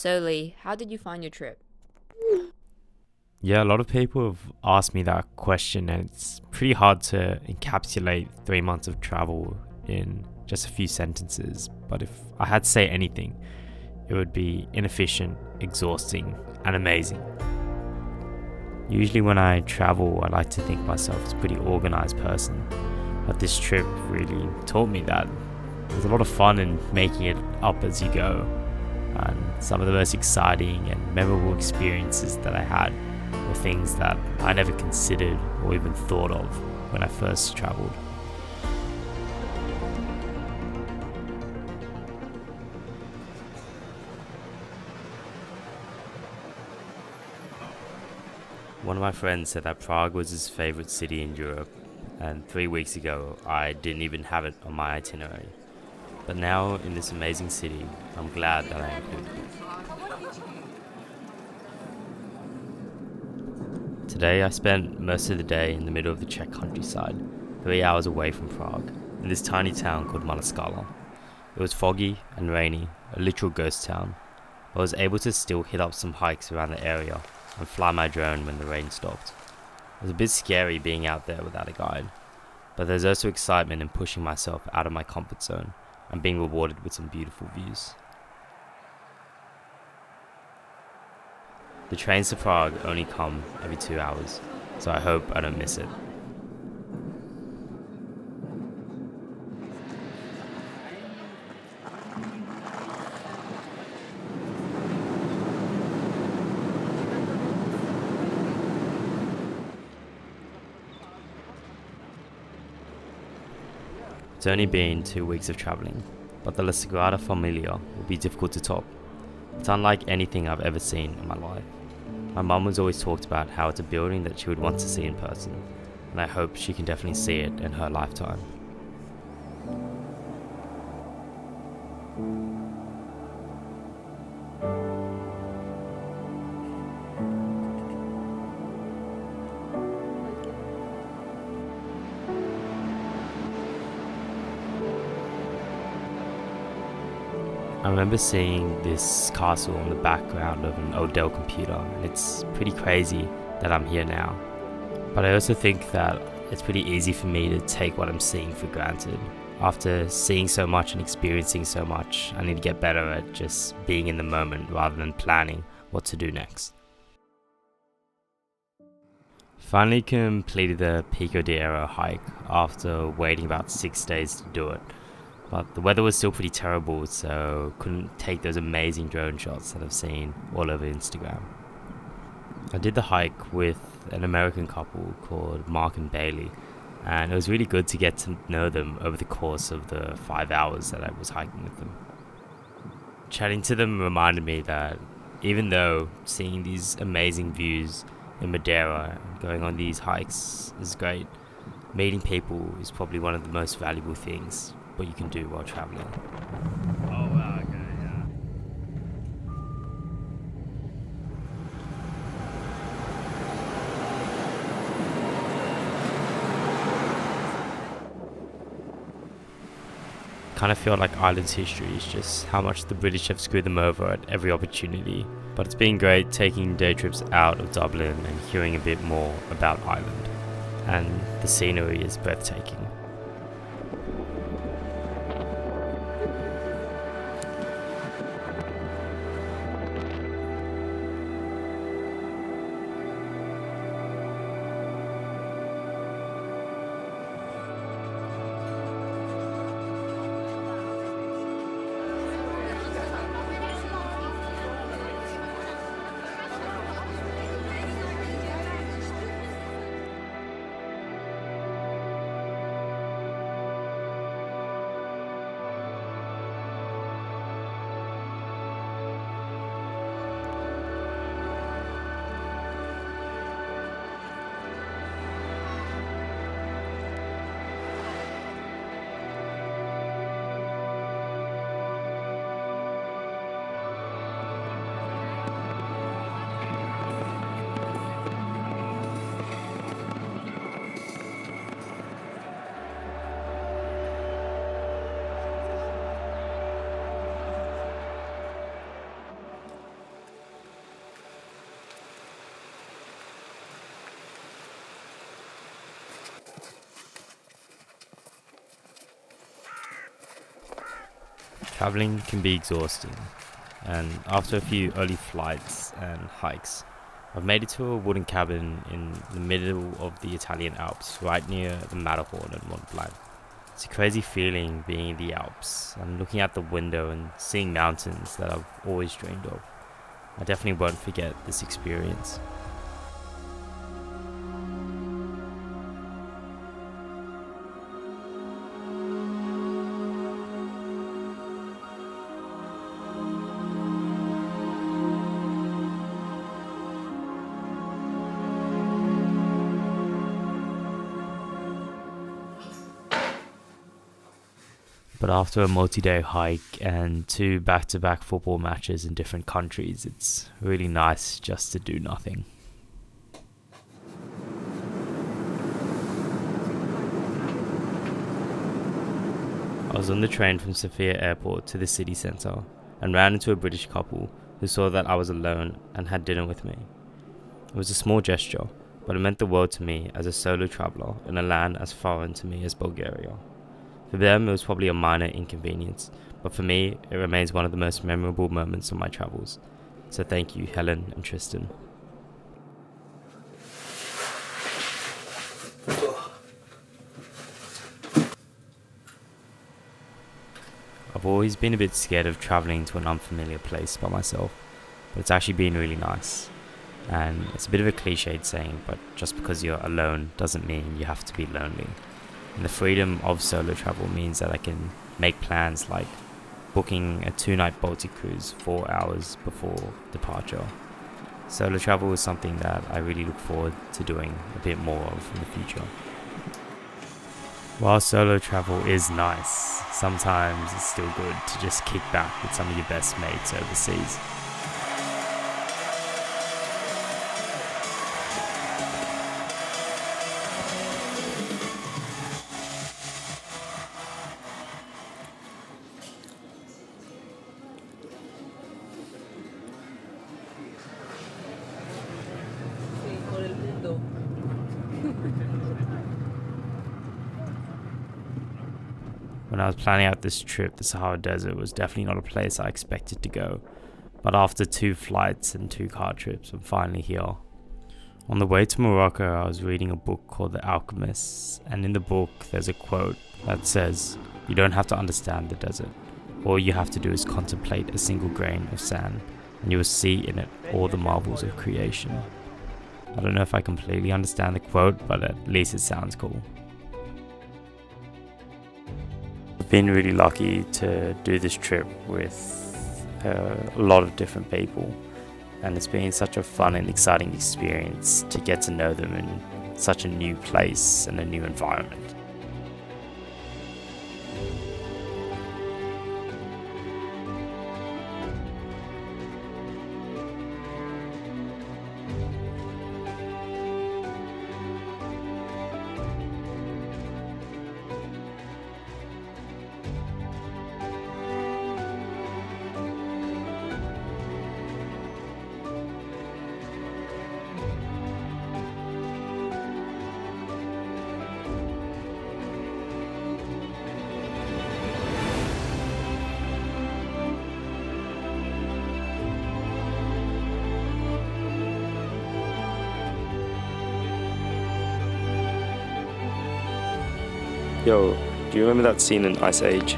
So Lee, how did you find your trip? Yeah, a lot of people have asked me that question, and it's pretty hard to encapsulate 3 months of travel in just a few sentences. But if I had to say anything, it would be inefficient, exhausting, and amazing. Usually when I travel, I like to think of myself as a pretty organized person, but this trip really taught me that there's a lot of fun in making it up as you go. And some of the most exciting and memorable experiences that I had were things that I never considered or even thought of when I first traveled. One of my friends said that Prague was his favorite city in Europe, and 3 weeks ago I didn't even have it on my itinerary. But now in this amazing city, I'm glad that I included it. Today I spent most of the day in the middle of the Czech countryside, 3 hours away from Prague, in this tiny town called Malá. It was foggy and rainy, a literal ghost town, but I was able to still hit up some hikes around the area and fly my drone when the rain stopped. It was a bit scary being out there without a guide, but there's also excitement in pushing myself out of my comfort zone and being rewarded with some beautiful views. The trains to Prague only come every 2 hours, so I hope I don't miss it. It's only been 2 weeks of travelling, but the La Sagrada Familia will be difficult to top. It's unlike anything I've ever seen in my life. My mum has always talked about how it's a building that she would want to see in person, and I hope she can definitely see it in her lifetime. I remember seeing this castle on the background of an old Dell computer, and it's pretty crazy that I'm here now. But I also think that it's pretty easy for me to take what I'm seeing for granted. After seeing so much and experiencing so much, I need to get better at just being in the moment rather than planning what to do next. Finally completed the Pico de Oro hike after waiting about 6 days to do it. But the weather was still pretty terrible, so couldn't take those amazing drone shots that I've seen all over Instagram. I did the hike with an American couple called Mark and Bailey, and it was really good to get to know them over the course of the 5 hours that I was hiking with them. Chatting to them reminded me that even though seeing these amazing views in Madeira and going on these hikes is great, meeting people is probably one of the most valuable things what you can do while traveling. Oh, wow, okay, yeah. Kind of feel like Ireland's history is just how much the British have screwed them over at every opportunity. But it's been great taking day trips out of Dublin and hearing a bit more about Ireland. And the scenery is breathtaking. Traveling can be exhausting, and after a few early flights and hikes, I've made it to a wooden cabin in the middle of the Italian Alps, right near the Matterhorn and Mont Blanc. It's a crazy feeling being in the Alps and looking out the window and seeing mountains that I've always dreamed of. I definitely won't forget this experience. But after a multi-day hike and 2 back-to-back football matches in different countries, it's really nice just to do nothing. I was on the train from Sofia airport to the city centre and ran into a British couple who saw that I was alone and had dinner with me. It was a small gesture, but it meant the world to me as a solo traveller in a land as foreign to me as Bulgaria. For them, it was probably a minor inconvenience, but for me, it remains one of the most memorable moments of my travels. So thank you, Helen and Tristan. I've always been a bit scared of travelling to an unfamiliar place by myself, but it's actually been really nice. And it's a bit of a cliched saying, but just because you're alone doesn't mean you have to be lonely. And the freedom of solo travel means that I can make plans like booking a 2-night Baltic cruise 4 hours before departure. Solo travel is something that I really look forward to doing a bit more of in the future. While solo travel is nice, sometimes it's still good to just kick back with some of your best mates overseas. When I was planning out this trip, the Sahara Desert was definitely not a place I expected to go. But after 2 flights and 2 car trips, I'm finally here. On the way to Morocco, I was reading a book called The Alchemists, and in the book there's a quote that says, "You don't have to understand the desert. All you have to do is contemplate a single grain of sand, and you will see in it all the marvels of creation." I don't know if I completely understand the quote, but at least it sounds cool. I've been really lucky to do this trip with a lot of different people, and it's been such a fun and exciting experience to get to know them in such a new place and a new environment. Yo, do you remember that scene in Ice Age?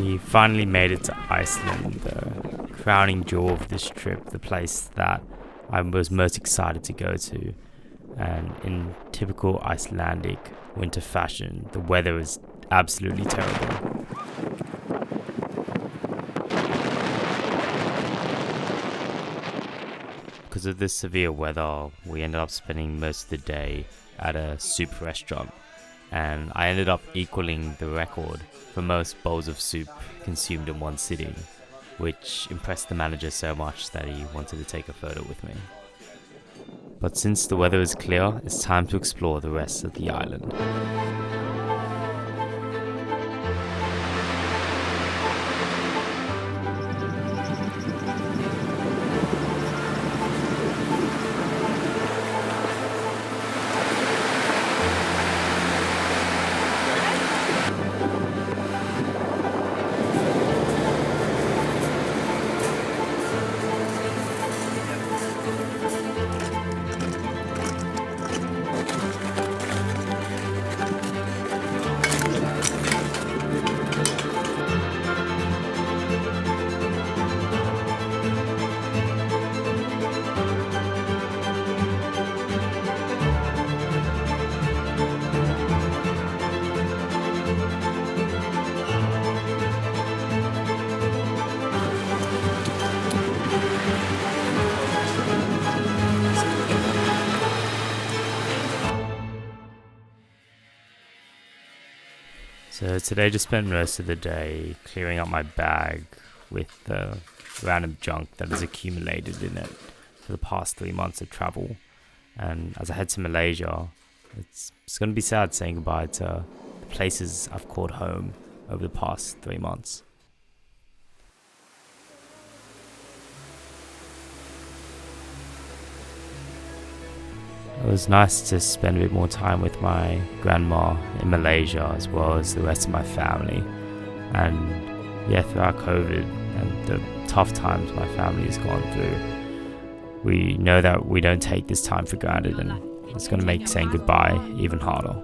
We finally made it to Iceland, the crowning jewel of this trip, the place that I was most excited to go to. And in typical Icelandic winter fashion, the weather is absolutely terrible. Because of this severe weather, we ended up spending most of the day at a soup restaurant, and I ended up equaling the record for most bowls of soup consumed in one sitting, which impressed the manager so much that he wanted to take a photo with me. But since the weather is clear, it's time to explore the rest of the island. So today just spent most of the day clearing up my bag with the random junk that has accumulated in it for the past 3 months of travel. And as I head to Malaysia, it's going to be sad saying goodbye to the places I've called home over the past 3 months. It was nice to spend a bit more time with my grandma in Malaysia as well as the rest of my family. And yeah, throughout COVID and the tough times my family has gone through, we know that we don't take this time for granted, and it's going to make saying goodbye even harder.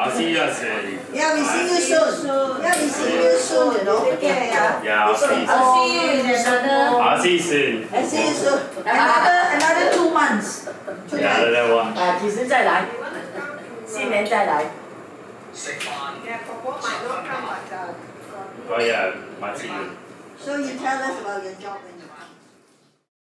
I'll see you soon. Yeah, we see you soon. Yeah, we see you soon, you know. Yeah, I'll see you soon. I'll see you soon. I'll see you soon. I see you soon. Another 2 months. Yeah, another one. 几时再来？新年再来。 Oh yeah, my team. So you tell us about your job.